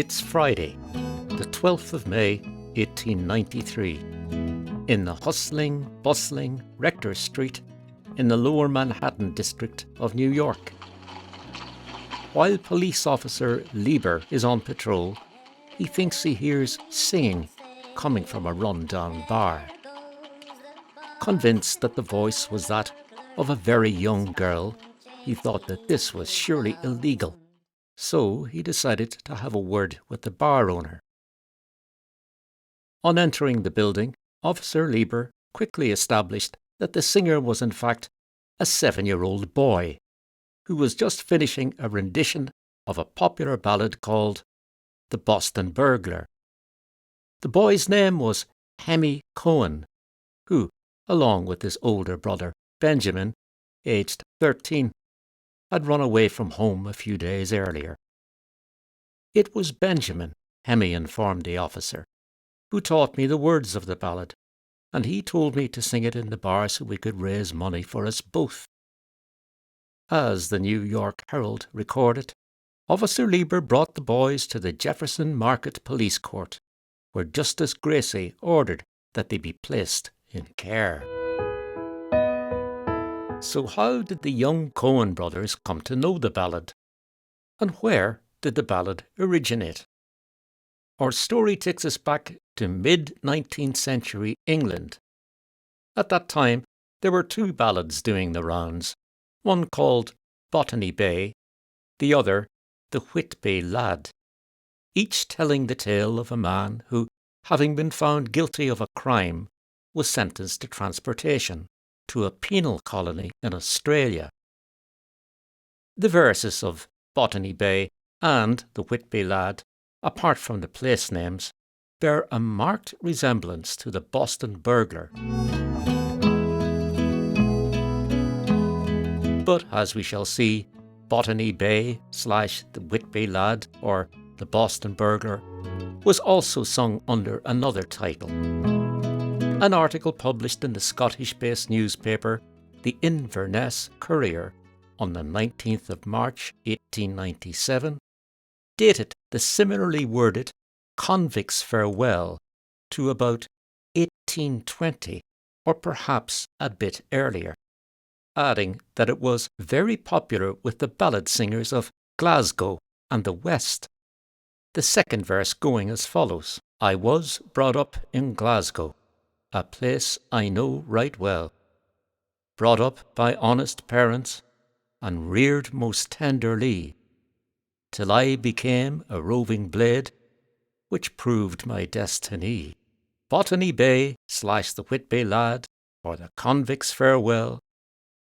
It's Friday, the 12th of May, 1893, in the hustling, bustling Rector Street in the Lower Manhattan district of New York. While police officer Lieber is on patrol, he thinks he hears singing coming from a run-down bar. Convinced that the voice was that of a very young girl, he thought that this was surely illegal. So he decided to have a word with the bar owner. On entering the building, Officer Lieber quickly established that the singer was in fact a 7-year-old boy who was just finishing a rendition of a popular ballad called The Boston Burglar. The boy's name was Hemmy Cohen, who, along with his older brother Benjamin, aged 13, had run away from home a few days earlier. It was Benjamin, Hemmy informed the officer, who taught me the words of the ballad, and he told me to sing it in the bar so we could raise money for us both. As the New York Herald recorded, Officer Lieber brought the boys to the Jefferson Market Police Court, where Justice Gracie ordered that they be placed in care. So how did the young Cohen brothers come to know the ballad? And where did the ballad originate? Our story takes us back to mid-19th century England. At that time, there were two ballads doing the rounds, one called Botany Bay, the other The Whitby Lad, each telling the tale of a man who, having been found guilty of a crime, was sentenced to transportation to a penal colony in Australia. The verses of Botany Bay and The Whitby Lad, apart from the place names, bear a marked resemblance to the Boston Burglar. But as we shall see, Botany Bay / The Whitby Lad, or The Boston Burglar, was also sung under another title. An article published in the Scottish-based newspaper, the Inverness Courier, on the 19th of March 1897, dated the similarly worded Convict's Farewell to about 1820, or perhaps a bit earlier, adding that it was very popular with the ballad singers of Glasgow and the West. The second verse going as follows: I was brought up in Glasgow, a place I know right well, brought up by honest parents, and reared most tenderly, till I became a roving blade, which proved my destiny. Botany Bay / The Whitby Lad, or The Convict's Farewell,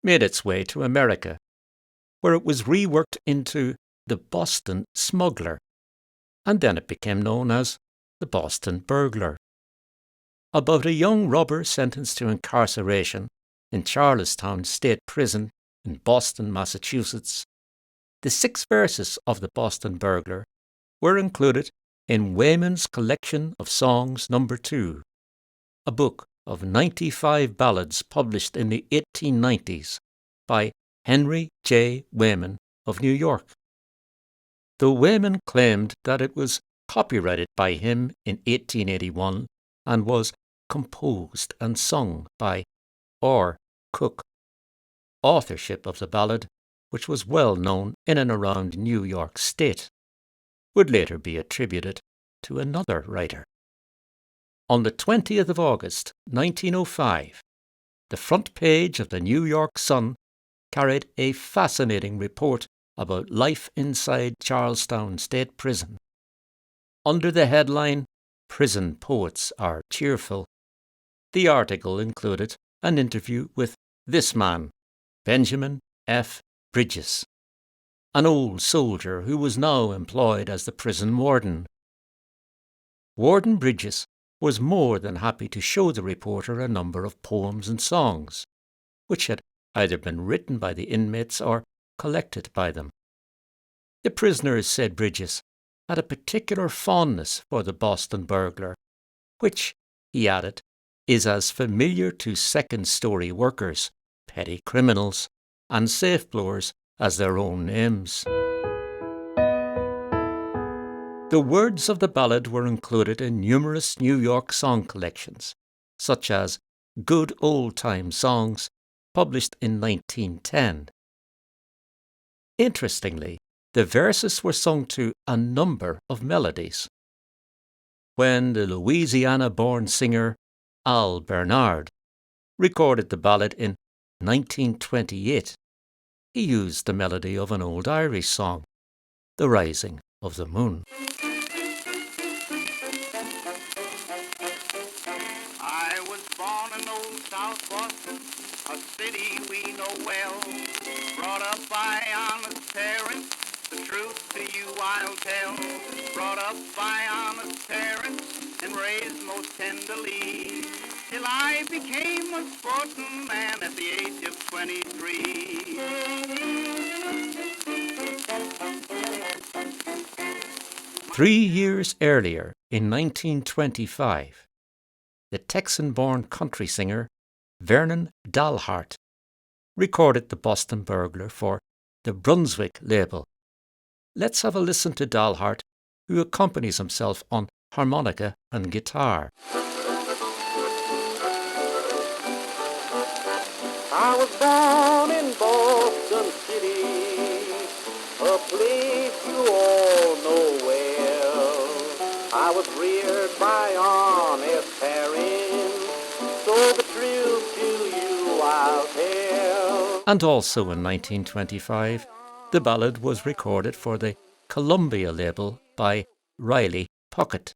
made its way to America, where it was reworked into The Boston Smuggler, and then it became known as The Boston Burglar. About a young robber sentenced to incarceration in Charlestown State Prison in Boston, Massachusetts, the 6 verses of The Boston Burglar were included in Wayman's Collection of Songs No. 2, a book of 95 ballads published in the 1890s by Henry J. Wayman of New York. Though Wayman claimed that it was copyrighted by him in 1881 and was composed and sung by R. Cook, authorship of the ballad, which was well known in and around New York State, would later be attributed to another writer. On the 20th of August, 1905, the front page of the New York Sun carried a fascinating report about life inside Charlestown State Prison. Under the headline, Prison Poets Are Cheerful, the article included an interview with this man, Benjamin F. Bridges, an old soldier who was now employed as the prison warden. Warden Bridges was more than happy to show the reporter a number of poems and songs, which had either been written by the inmates or collected by them. The prisoners, said Bridges, had a particular fondness for the Boston Burglar, which, he added, is as familiar to second-story workers, petty criminals, and safe blowers as their own names. The words of the ballad were included in numerous New York song collections, such as Good Old Time Songs, published in 1910. Interestingly, the verses were sung to a number of melodies. When the Louisiana-born singer Al Bernard recorded the ballad in 1928, he used the melody of an old Irish song, The Rising of the Moon. I was born in old South Boston, a city we know well. Brought up by honest parents, the truth to you I'll tell. Brought up by honest parents and raised most tenderly, till I became a sporting man at the age of 23. 3 years earlier, in 1925, the Texan-born country singer Vernon Dalhart recorded the Boston Burglar for the Brunswick label. Let's have a listen to Dalhart, who accompanies himself on harmonica and guitar. I was born in Boston City, a place you all know well. I was reared by honest parents, so the truth to you I'll tell. And also in 1925, the ballad was recorded for the Columbia label by Riley Puckett,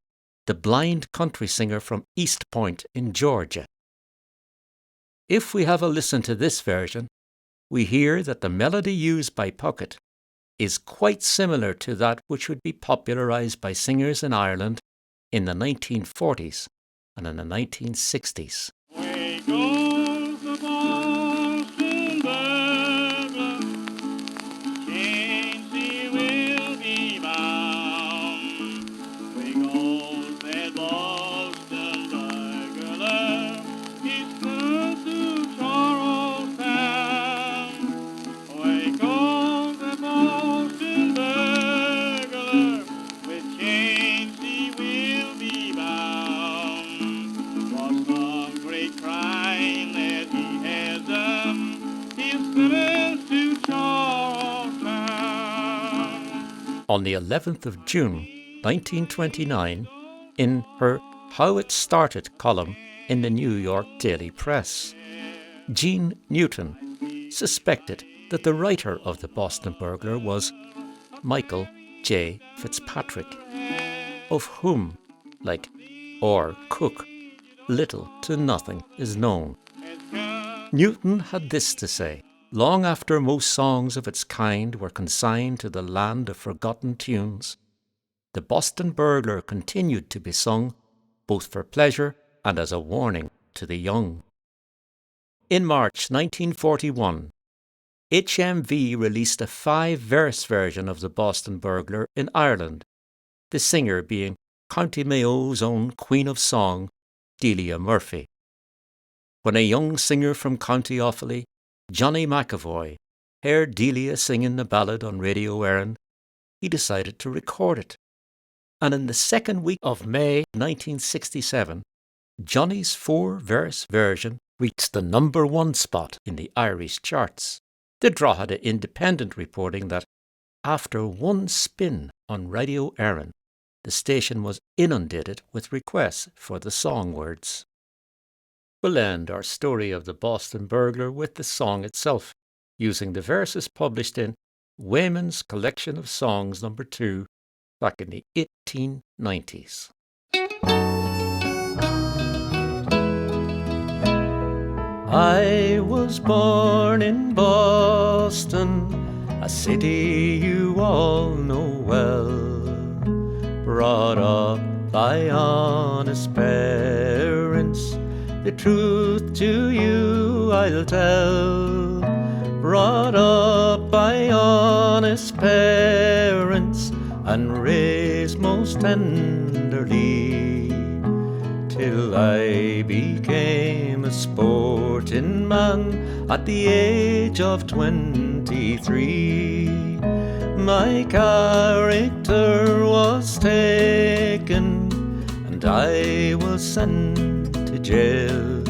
the blind country singer from East Point in Georgia. If we have a listen to this version, we hear that the melody used by Puckett is quite similar to that which would be popularised by singers in Ireland in the 1940s and in the 1960s. Way goes the Boston burglar, chains he will be bound. Way goes that Boston burglar, he's come to Charlestown. Way goes the Boston burglar, with chains he will be bound. For some great crime that he has done, he's sentenced to Charlestown. On the 11th of June 1929, in her How It Started column in the New York Daily Press, Jean Newton suspected that the writer of the Boston Burglar was Michael J. Fitzpatrick, of whom, like Orr Cook, little to nothing is known. Newton had this to say: long after most songs of its kind were consigned to the land of forgotten tunes, the Boston Burglar continued to be sung both for pleasure and as a warning to the young. In March 1941, HMV released a 5-verse version of the Boston Burglar in Ireland, the singer being County Mayo's own Queen of Song, Delia Murphy. When a young singer from County Offaly, Johnny McEvoy, heard Delia singing the ballad on Radio Erin, he decided to record it. And in the second week of May 1967, Johnny's 4-verse version reached the #1 spot in the Irish charts. The Drogheda Independent reporting that after one spin on Radio Erin, the station was inundated with requests for the song words. We'll end our story of the Boston Burglar with the song itself, using the verses published in Wayman's Collection of Songs No. 2 back in the 1890s. I was born in Boston, a city you all know well, brought up by honest parents, the truth to you I'll tell, brought up by honest parents and raised most tenderly, till I became a sporting man at the age of 23. My character was taken and I was sent to jail.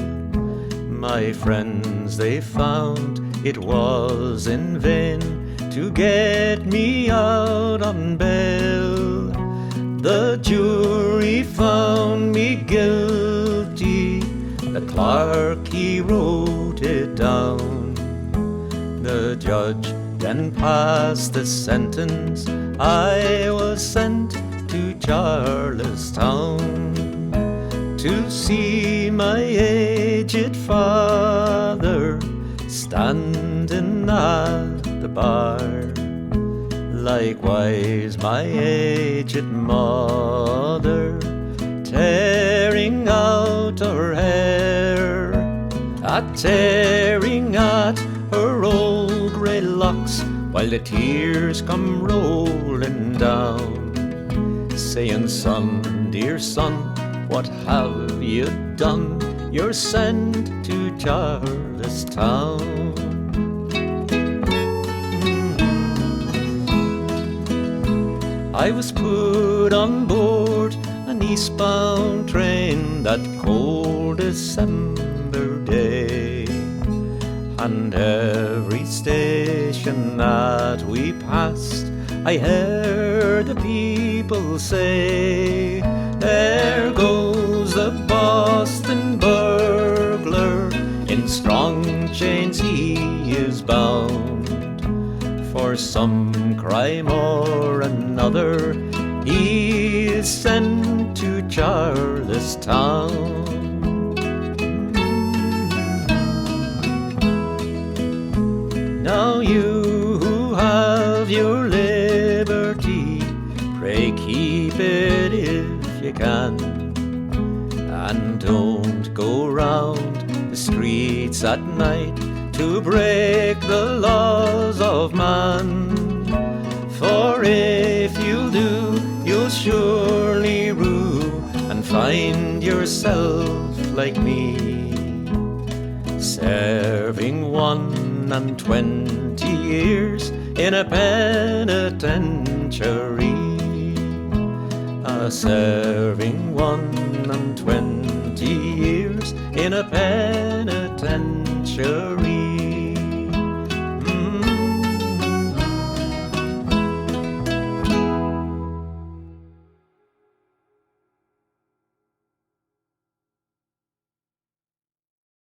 My friends, they found it was in vain to get me out on bail. The jury found me guilty, the clerk he wrote it down. The judge then passed the sentence, I was sent to Charlestown to see my aged father standing at the bar. Likewise my aged mother tearing out her hair, tearing at her old grey locks, while the tears come rolling down, saying, son, dear son, what have you done? You're sent to Charlestown. I was put on board an eastbound train that cold December day, and every station that we passed I heard the people say, there goes the Boston burglar, in strong chains he is bound. For some crime or another he is sent to Charlestown. Now you who have your liberty, pray keep it if you can, and don't go round the streets at night to break the laws of man. For if you do, you'll surely rue and find yourself like me, serving 21 years in a penitentiary, serving 21 years in a penitentiary.